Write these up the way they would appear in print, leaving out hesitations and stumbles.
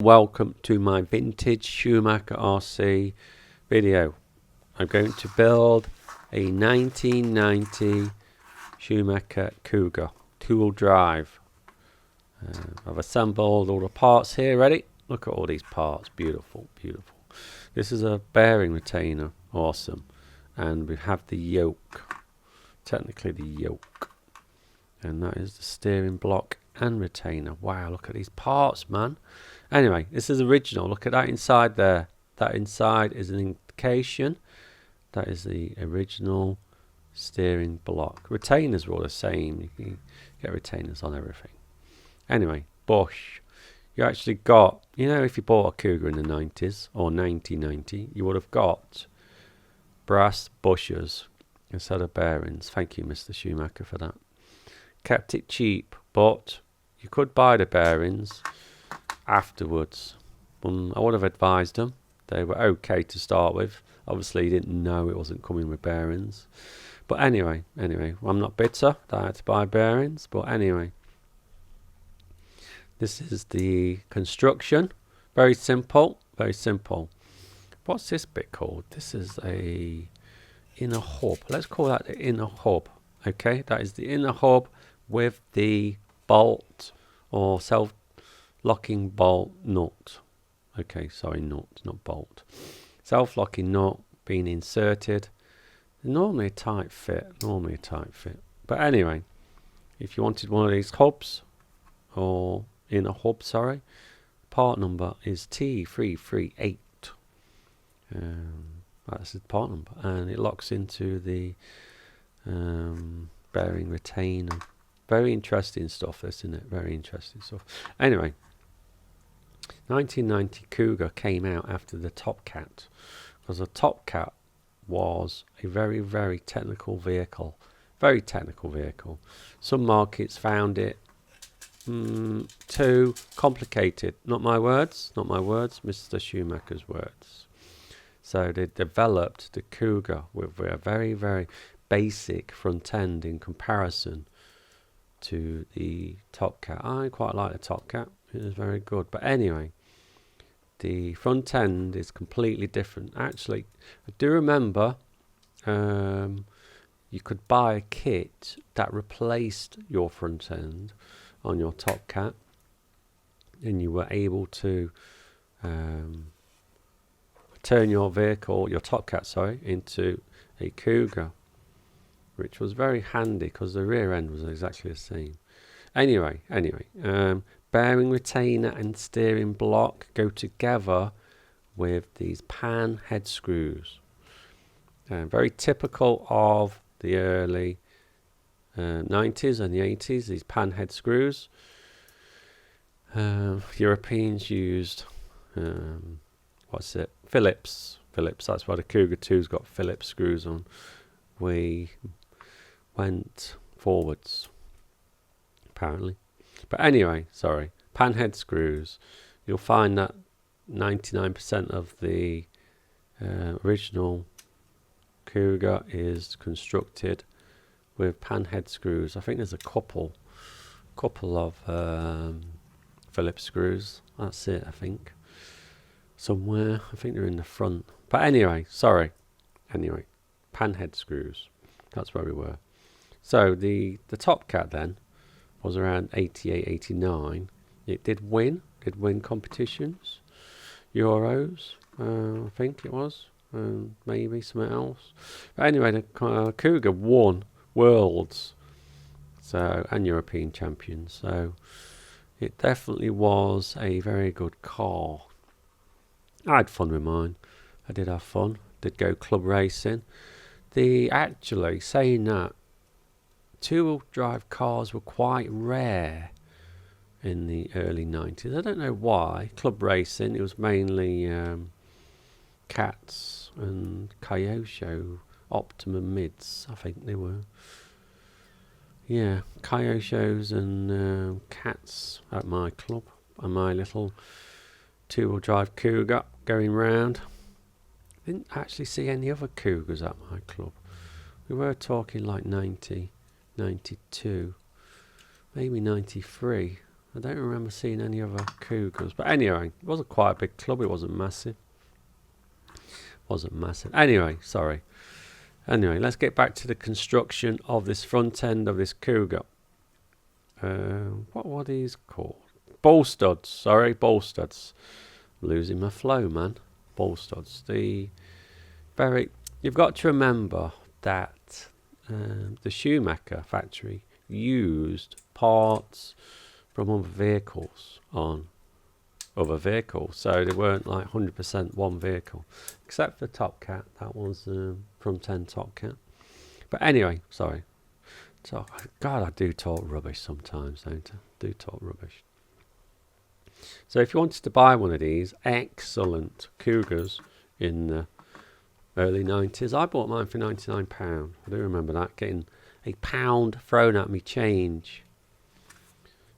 Welcome to my vintage Schumacher RC video. I'm going to build a 1990 Schumacher Cougar 2-wheel drive. I've assembled all the parts here. Ready? Look at all these parts. Beautiful, beautiful. This is a bearing retainer. Awesome. And we have the yoke. Technically the yoke. And that is the steering block and retainer. Wow, look at these parts, man. Anyway, this is original. Look at that inside there. That inside is an indication. That is the original steering block. Retainers are all the same. You can get retainers on everything. Anyway, bush. You actually got, you know, if you bought a Cougar in the 90s or 1990, you would have got brass bushes instead of bearings. Thank you, Mr. Schumacher, for that. Kept it cheap, but you could buy the bearings afterwards. I would have advised them. They were okay to start with. Obviously, you didn't know it wasn't coming with bearings. But anyway, I'm not bitter that I had to buy bearings. But anyway, this is the construction. Very simple, very simple. What's this bit called? This is a inner hub. Let's call that the inner hub. Okay, that is the inner hub with the bolt or self-locking bolt nut. Okay, sorry, nut, not bolt. Self-locking nut being inserted. Normally a tight fit, But anyway, if you wanted one of these hubs, or inner hub, sorry, part number is T338. That's the part number, and it locks into the bearing retainer. Very interesting stuff, this, isn't it? Very interesting stuff. Anyway, 1990 Cougar came out after the Top Cat, because the Top Cat was a very, very technical vehicle. Very technical vehicle. Some markets found it too complicated. Not my words, Mr. Schumacher's words. So they developed the Cougar with a very, very basic front end in comparison to the Top Cat. I quite like the Top Cat. It was very good. But anyway, the front end is completely different. Actually, I do remember you could buy a kit that replaced your front end on your Top Cat, and you were able to turn your vehicle, your Top Cat, sorry, into a Cougar, which was very handy because the rear end was exactly the same. Anyway, bearing retainer and steering block go together with these pan head screws. Very typical of the early 90s and the 80s, these pan head screws. Europeans used, Phillips, that's why the Cougar 2's got Phillips screws on. We went forwards, apparently. But anyway, sorry, pan head screws. You'll find that 99% of the original Cougar is constructed with pan head screws. I think there's a couple of Phillips screws. That's it, I think. Somewhere, I think they're in the front. But anyway, sorry. Anyway, pan head screws. That's where we were. So the Top Cat then was around 88, 89. It did win competitions, Euros, I think it was, maybe something else. But anyway, the Cougar won Worlds, and European champions. So it definitely was a very good car. I had fun with mine. I did have fun. Did go club racing. Actually, saying that, two-wheel drive cars were quite rare in the early 90s. I don't know why. Club racing, it was mainly Cats and Kyosho Optimum Mids, I think they were. Yeah, Kyoshos and Cats at my club, and my little two-wheel drive Cougar going round. Didn't actually see any other Cougars at my club. We were talking like 90, 92, maybe 93. I don't remember seeing any other Cougars. But anyway, it wasn't quite a big club. It wasn't massive. Wasn't massive. Anyway, sorry. Anyway, let's get back to the construction of this front end of this Cougar. What were these called? Ball studs. Sorry, ball studs. Losing my flow, man. Ball studs. You've got to remember that the Schumacher factory used parts from other vehicles on other vehicles, so they weren't like 100% one vehicle, except for Top Cat. That was front end Top Cat. But anyway, sorry. So, God, I do talk rubbish sometimes, don't I? Do talk rubbish. So if you wanted to buy one of these excellent Cougars in the early 90s, I bought mine for £99. I do remember that, getting £1 thrown at me change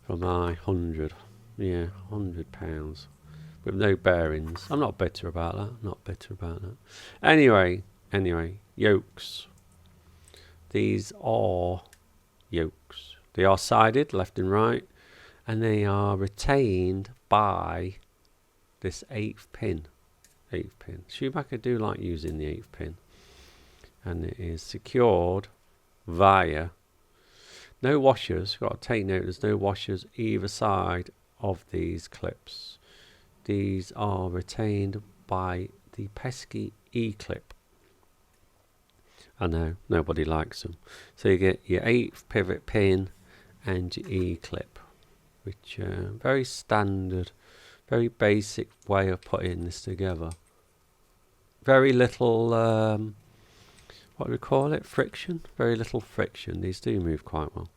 for my £100 with no bearings. I'm not bitter about that. Anyway, yokes. These are yokes. They are sided left and right, and they are retained by this 8th pin. Schumacher do like using the 8th pin, and it is secured via no washers. Got to take note, there's no washers either side of these clips. These are retained by the pesky E-clip. I know, nobody likes them. So you get your 8th pivot pin and your E-clip, which very standard, very basic way of putting this together. Very little, what do we call it? Friction. Very little friction. These do move quite well.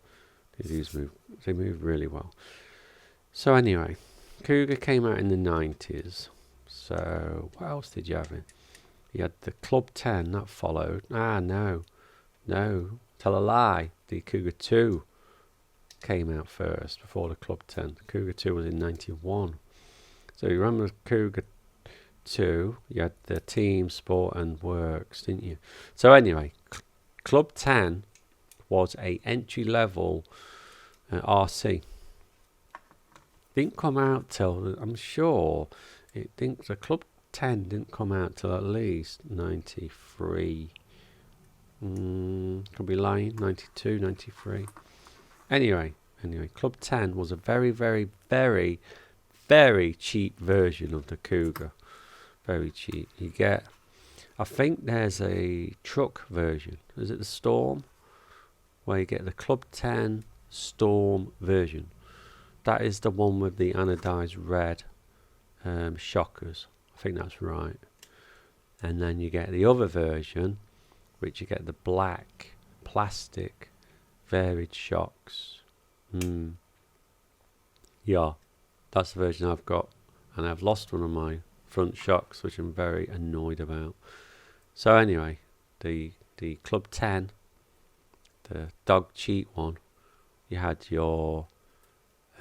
They move really well. So anyway, Cougar came out in the 90s. So what else did you have in? You had the Club 10 that followed. No, tell a lie. The Cougar 2 came out first before the Club 10. The Cougar 2 was in 91. So you remember the Cougar 2, you had the Team, Sport and Works, didn't you? So anyway, Club 10 was a entry level RC. Didn't come out till, I'm sure, the Club 10 didn't come out till at least 93. Could be lying, 92, 93. Anyway, Club 10 was a very, very, very, very cheap version of the Cougar. Very cheap. You get, I think there's a truck version. Is it the Storm? Where you get the Club 10 Storm version. That is the one with the anodized red shockers. I think that's right. And then you get the other version, which you get the black plastic varied shocks. Yeah, that's the version I've got, and I've lost one of my front shocks, which I'm very annoyed about. So anyway, the Club 10, the dog cheat one, you had your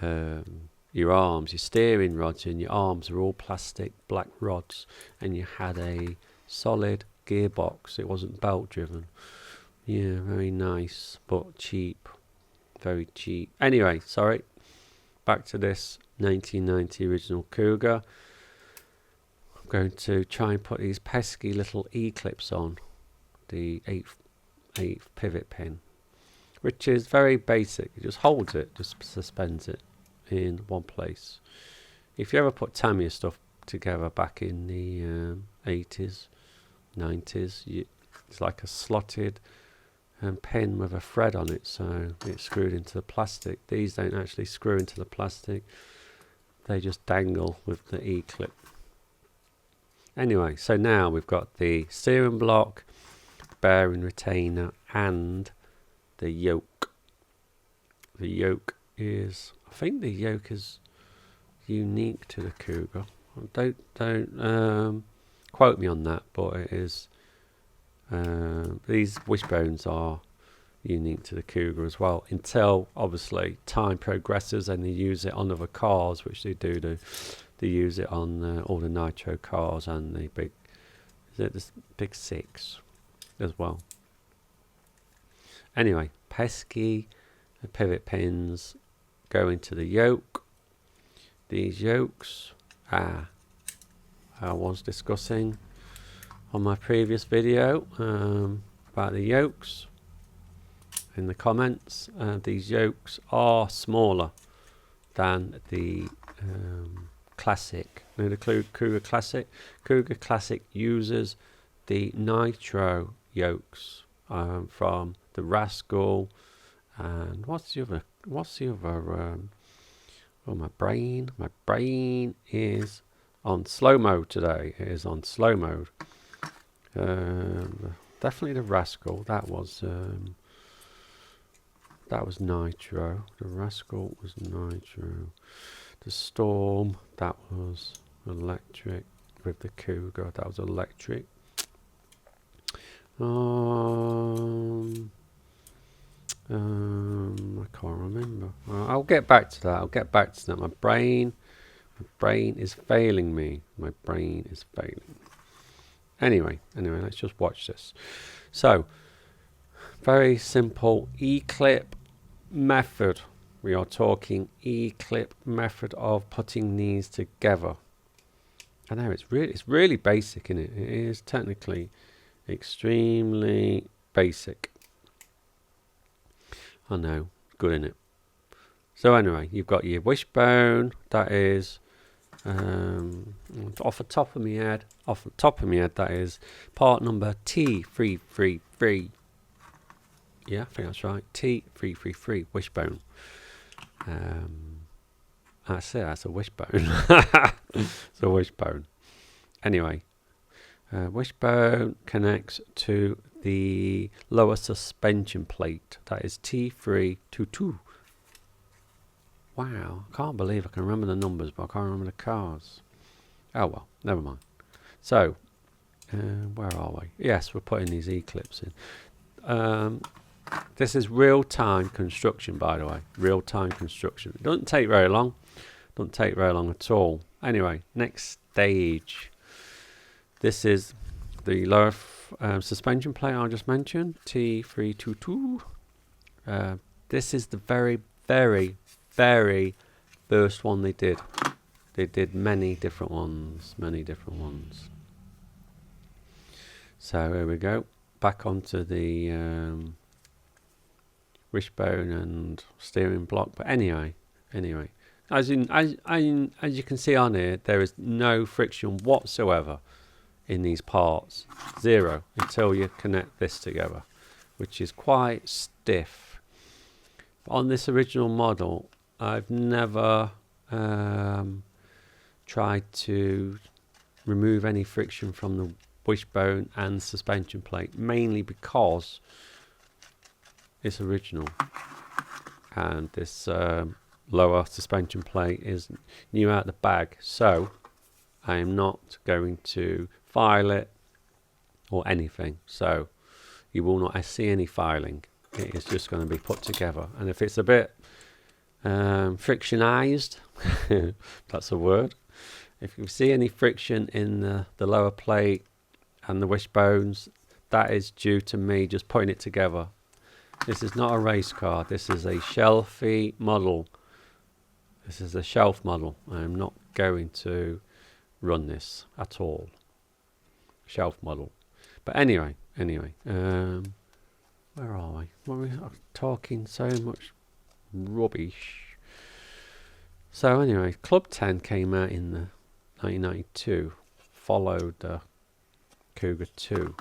arms, your steering rods and your arms are all plastic black rods, and you had a solid gearbox. It wasn't belt driven. Yeah, very nice, but cheap. Very cheap. Anyway, sorry. Back to this 1990 original Cougar. I'm going to try and put these pesky little E-clips on the 8th pivot pin, which is very basic. It just holds it, just suspends it in one place. If you ever put Tamiya stuff together back in the 80s, 90s, it's like a slotted pin with a thread on it, so it's screwed into the plastic. These don't actually screw into the plastic, they just dangle with the E-clip. Anyway, so now we've got the steering block, bearing retainer and the yoke. The yoke is, I think the yoke is unique to the Cougar. Don't quote me on that, but it is. These wishbones are unique to the Cougar as well, until obviously time progresses and they use it on other cars, which they do. They use it on all the nitro cars and the big 6 as well. Anyway, pesky pivot pins go into the yoke, these yokes I was discussing on my previous video about the yokes in the comments. These yokes are smaller than the Classic. You know, the Cougar Classic. Cougar Classic uses the nitro yokes from the Rascal, and what's the other? Oh, my brain is on slow mode today. It is on slow mode. Definitely the Rascal. That was nitro. The Rascal was nitro. The Storm, that was electric. With the Cougar, that was electric. I can't remember. I'll get back to that. My brain is failing me. Anyway, let's just watch this. So, very simple E-clip method. We are talking E-clip method of putting these together. I know it's really basic, isn't it? It is technically extremely basic. I know, good in it. So anyway, you've got your wishbone. That is off the top of my head. That is part number T333. Yeah, I think that's right. T333 wishbone. That's it. That's a wishbone. It's a wishbone. Anyway, wishbone connects to the lower suspension plate. That is T322. Wow, I can't believe I can remember the numbers, but I can't remember the cars. Oh well, never mind. So, where are we? Yes, we're putting these E-clips in. This is real-time construction, by the way. Real-time construction. It doesn't take very long. At all. Anyway, next stage. This is the lower suspension plate I just mentioned, T322. This is the very, very, very first one they did. They did many different ones. So here we go. Back onto the wishbone and steering block. But anyway, as you can see on here, there is no friction whatsoever in these parts. Zero until you connect this together, which is quite stiff. On this original model, I've never tried to remove any friction from the wishbone and suspension plate, mainly because it's original, and this lower suspension plate is new out the bag, so I am not going to file it or anything, so you will not see any filing. It is just going to be put together, and if it's a bit frictionized, that's a word, if you see any friction in the lower plate and the wishbones, that is due to me just putting it together. This is not a race car. This is a shelfy model. This is a shelf model. I am not going to run this at all. Shelf model. But anyway, where are we? Well, we are talking so much rubbish. So anyway, Club 10 came out in the 1992. Followed the Cougar 2.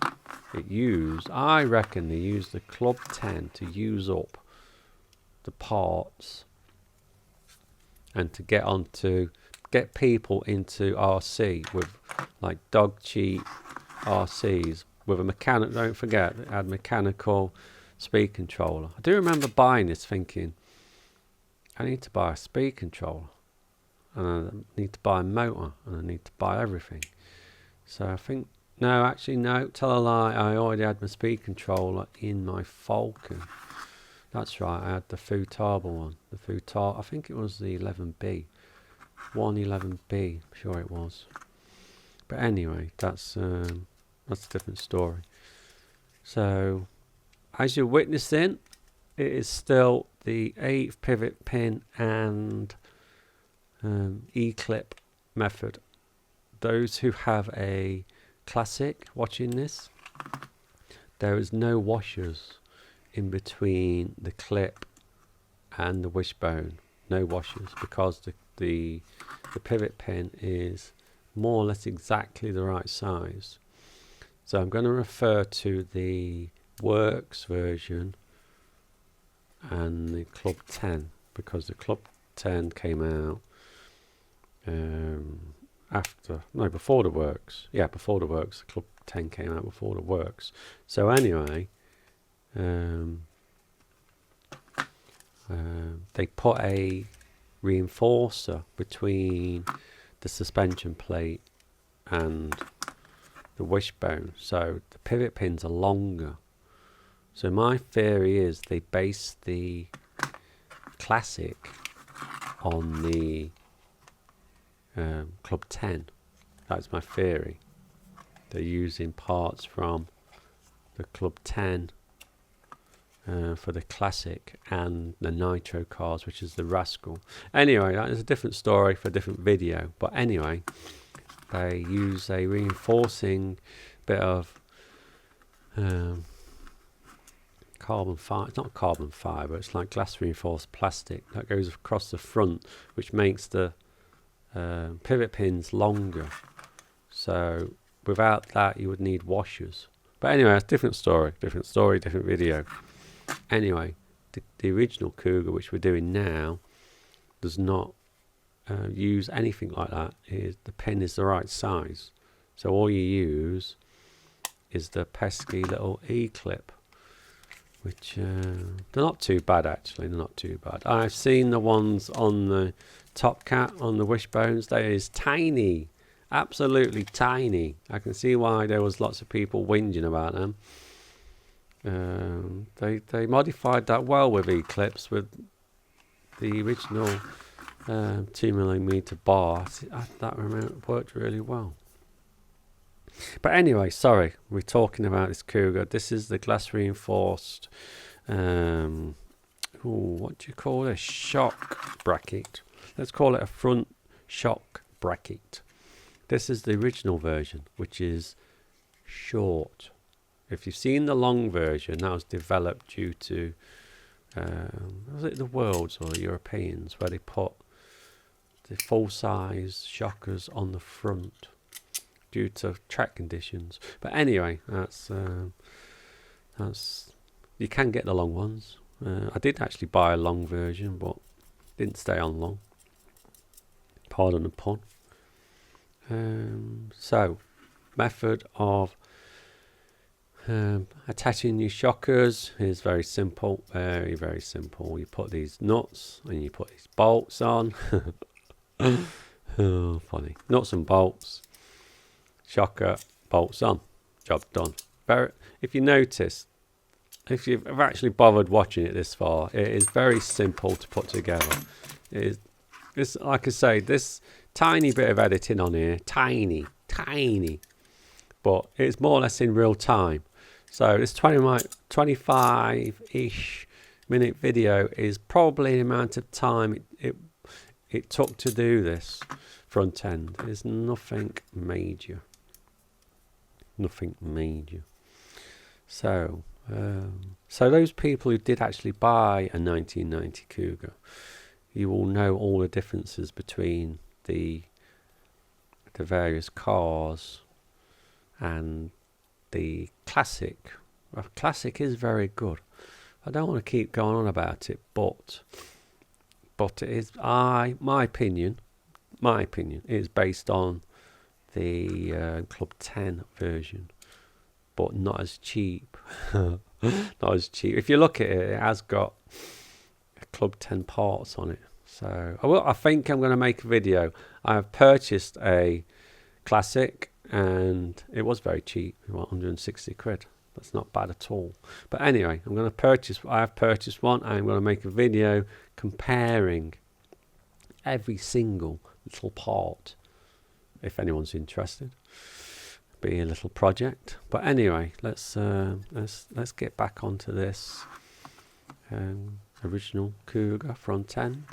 I reckon they used the Club 10 to use up the parts and to get people into RC with like dog cheap RCs with a mechanic. Don't forget, it had mechanical speed controller. I do remember buying this thinking, I need to buy a speed controller, and I need to buy a motor, and I need to buy everything. So I think, no, actually no, tell a lie, I already had my speed controller in my Falcon. That's right, I had the Futaba one. I think it was the 11B. 111B, I'm sure it was. But anyway, that's a different story. So, as you're witnessing, it is still the 8th pivot pin and E-clip method. Those who have a classic watching this, there is no washers in between the clip and the wishbone. No washers, because the pivot pin is more or less exactly the right size. So I'm going to refer to the Works version and the Club 10, because the Club 10 came out before the Works. Yeah, before the Works. The Club 10 came out before the Works. So anyway, they put a reinforcer between the suspension plate and the wishbone, so the pivot pins are longer. So my theory is they base the classic on the Club 10. That's my theory. They're using parts from the Club 10 for the classic and the nitro cars, which is the Rascal. Anyway, that is a different story for a different video. But anyway, they use a reinforcing bit of carbon fibre. It's not carbon fibre, it's like glass reinforced plastic that goes across the front, which makes the pivot pins longer. So without that you would need washers. But anyway, it's a different story, different video. Anyway, the original Cougar, which we're doing now, does not use anything like that. The pin is the right size, so all you use is the pesky little E-clip, which they're not too bad actually. They're not too bad. I've seen the ones on the Top Cat on the wishbones. They is tiny, absolutely tiny. I can see why there was lots of people whinging about them. They modified that well with E-clips with the original 2mm bar. That worked really well. But anyway, sorry, we're talking about this Cougar. This is the glass reinforced what do you call it? Shock bracket. Let's call it a front shock bracket. This is the original version, which is short. If you've seen the long version, that was developed due to was it the Worlds or the Europeans, where they put the full-size shockers on the front due to track conditions. But anyway, that's you can get the long ones. I did actually buy a long version, but didn't stay on long. Pardon the pun. So, method of attaching your shockers is very simple, very simple. You put these nuts and you put these bolts on. Oh, funny. Nuts and bolts, shocker, bolts on, job done. If you notice, if you've actually bothered watching it this far, it is very simple to put together. It's like I say, this tiny bit of editing on here, tiny, but it's more or less in real time. So this 25-ish minute video is probably the amount of time it took to do this front end. It's nothing major. So those people who did actually buy a 1990 Cougar, you will know all the differences between the various cars and the classic. Well, classic is very good. I don't want to keep going on about it, but it is my opinion is based on the Club 10 version, but not as cheap. Not as cheap. If you look at it, it has got Club 10 parts on it. So I think I'm going to make a video. I have purchased a classic and it was very cheap, about 160 quid. That's not bad at all. But anyway, I have purchased one. I'm going to make a video comparing every single little part, if anyone's interested. Be a little project. But anyway, let's get back onto this original Cougar front end.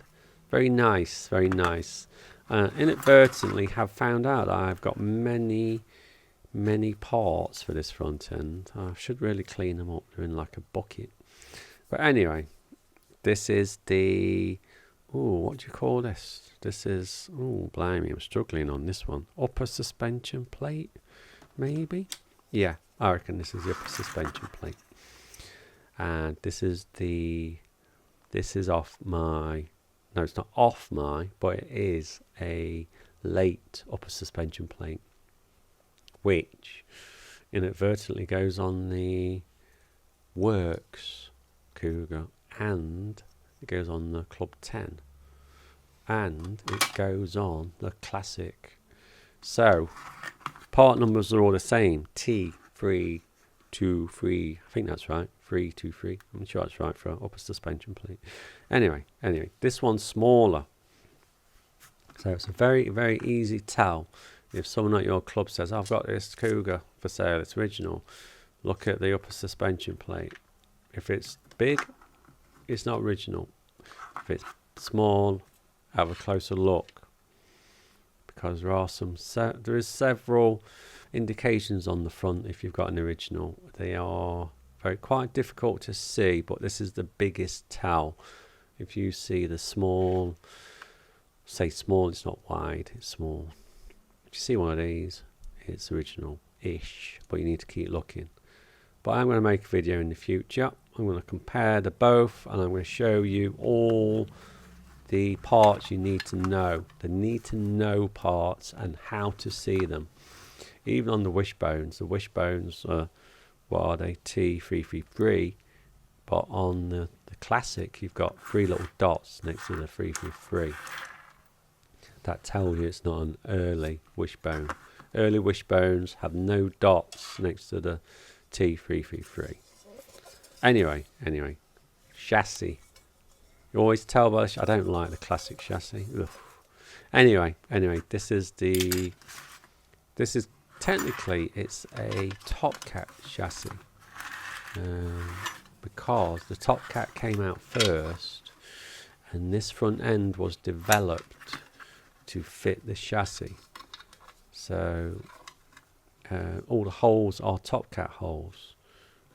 Very nice, very nice. Inadvertently have found out that I've got many parts for this front end. I should really clean them up. They're in like a bucket. But anyway, this is the, what do you call this? This is, blimey, I'm struggling on this one. Upper suspension plate, maybe? Yeah, I reckon this is the upper suspension plate. And this is off my, no, it's not off my, but it is a late upper suspension plate, which inadvertently goes on the Works Cougar, and it goes on the Club 10, and it goes on the Classic. So part numbers are all the same. T323, I think that's right, 323. I'm sure that's right for upper suspension plate. Anyway, this one's smaller, so it's a very easy tell. If someone at your club says, I've got this Cougar for sale, it's original, look at the upper suspension plate. If it's big, it's not original. If it's small, have a closer look, because there are there is several indications on the front if you've got an original. They are quite difficult to see, but this is the biggest tell. If you see the small, say small, it's not wide, it's small. If you see one of these, it's original-ish, but you need to keep looking. But I'm going to make a video in the future. I'm going to compare the both, and I'm going to show you all the parts you need to know. The need to know parts and how to see them. Even on the wishbones. The wishbones are, what are they? T333. But on the Classic, you've got 3 little dots next to the 333. That tells you it's not an early wishbone. Early wishbones have no dots next to the T333. Anyway, chassis. You always tell by I don't like the Classic chassis. Ugh. Anyway, this is technically it's a Top Cat chassis, because the Top Cat came out first, and this front end was developed to fit the chassis. So all the holes are Top Cat holes,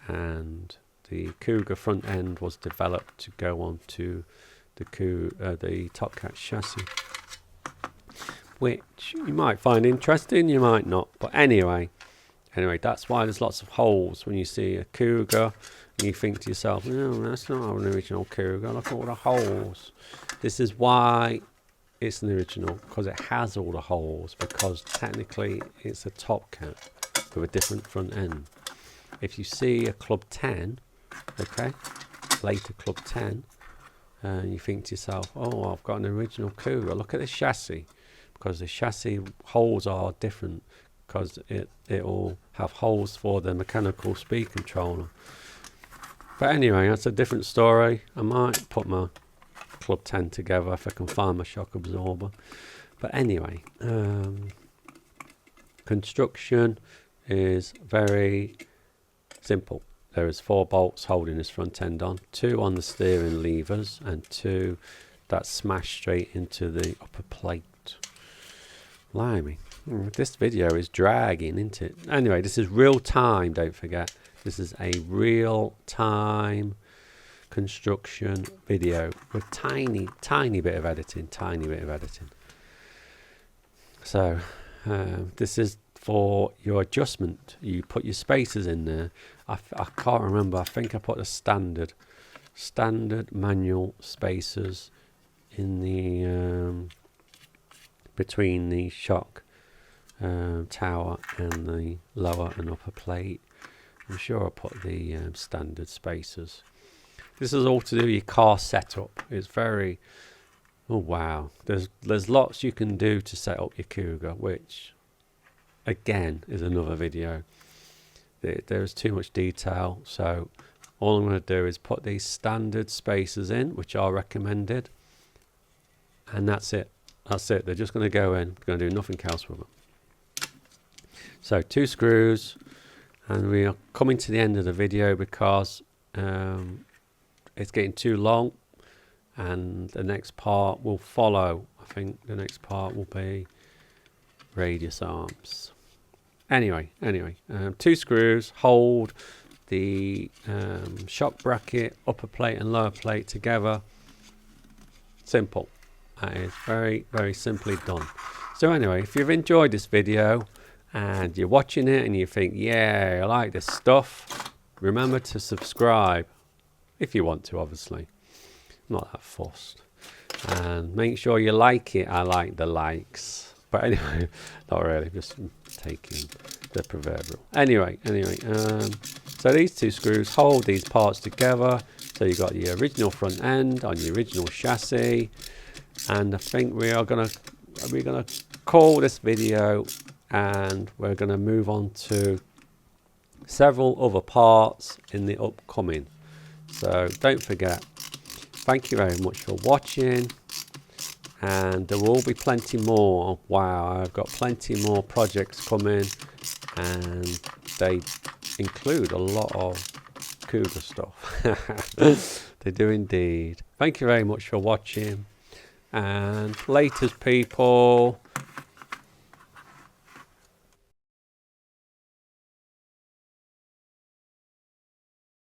and the Cougar front end was developed to go onto the Top Cat chassis, which you might find interesting, you might not. But anyway, that's why there's lots of holes when you see a Cougar, and you think to yourself, no, that's not an original Cougar, look at all the holes. This is why it's an original, because it has all the holes, because technically it's a Top Cat with a different front end. If you see a Club 10, later Club 10, and you think to yourself, oh, I've got an original Cougar, look at the chassis, because the chassis holes are different, because it'll have holes for the mechanical speed controller. But anyway, that's a different story. I might put my Club 10 together if I can find my shock absorber. But anyway, construction is very simple. There is 4 bolts holding this front end on, 2 on the steering levers, and 2 that smash straight into the upper plate. Blimey, this video is dragging, isn't it? Anyway, this is real time, don't forget. This is a real time construction video with tiny bit of editing, So this is for your adjustment. You put your spacers in there. I can't remember, I think I put the standard manual spacers in the between the shock tower and the lower and upper plate. I'm sure I put the standard spacers. This is all to do with your car setup. It's very, oh wow, there's lots you can do to set up your Cougar, which again is another video. There's too much detail, so all I'm going to do is put these standard spacers in, which are recommended, and that's it. They're just going to go in. We're going to do nothing else with them. So 2 screws, and we are coming to the end of the video because it's getting too long, and the next part will follow. I think the next part will be radius arms. Anyway, 2 screws hold the shock bracket, upper plate and lower plate together. Simple. That is very, very simply done. So anyway, if you've enjoyed this video and you're watching it and you think, yeah, I like this stuff, remember to subscribe if you want to, obviously. I'm not that fussed. And make sure you like it. I like the likes. But anyway, not really, just taking the proverbial. Anyway, so these 2 screws hold these parts together. So you've got the original front end on the original chassis. And I think we're gonna call this video, and we're gonna move on to several other parts in the upcoming. So don't forget, thank you very much for watching, and there will be plenty more. Wow, I've got plenty more projects coming, and they include a lot of Cougar stuff. They do indeed. Thank you very much for watching, and laters, people.